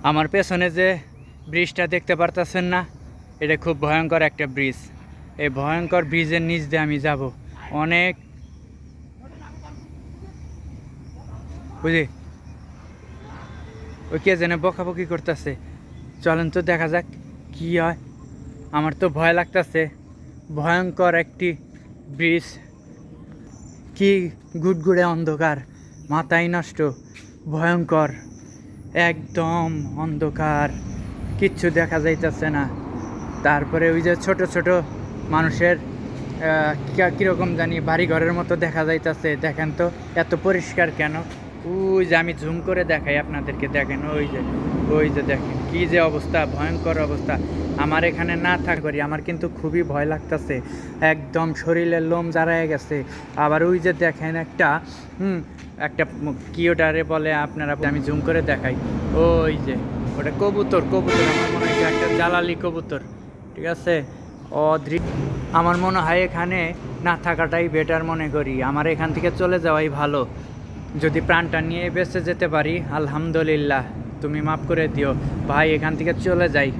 আমার পেছনে যে ব্রিজটা দেখতে পারতেছেন না, এটা খুব ভয়ঙ্কর একটা ব্রিজ। এই ভয়ঙ্কর ব্রিজের নিচ দিয়ে আমি যাব অনেক, বুঝি ওই কে যেন বকাবকি করতেছে। চলেন তো দেখা যাক কি হয়। আমার তো ভয় লাগতেছে, ভয়ঙ্কর একটি ব্রিজ, কি গুড়গুড়ে অন্ধকার, মাথায় নষ্ট, ভয়ঙ্কর, একদম অন্ধকার, কিচ্ছু দেখা যাইতেছে না। তারপরে ওই যে ছোট ছোট মানুষের কীরকম জানি বাড়ি ঘরের মতো দেখা যাইতেছে। দেখেন তো এত পরিষ্কার কেন? ওই যে আমি জুম করে দেখাই আপনাদেরকে, দেখেন ওই যে দেখেন কি যে অবস্থা, ভয়ঙ্কর অবস্থা। আমার এখানে না থাকবারই আমার কিন্তু খুবই ভয় লাগতেছে, একদম শরীরের লোম জারায় গেছে। আবার ওই যে দেখেন একটা একটা কি ওটারে বলে আপনারা, আমি জুম করে দেখাই, ওই যে ওটা কবুতর, কবুতর আমার মনে হয় একটা জালালি কবুতর, ঠিক আছে। অদৃশ্য, আমার মনে হয় এখানে না থাকাটাই বেটার মনে করি, আমার এখান থেকে চলে যাওয়াই ভালো। যদি প্রাণটা নিয়ে বেঁচে যেতে পারি আলহামদুলিল্লাহ, তুমি মাফ করে দিও ভাই, এখান থেকে চলে যাই।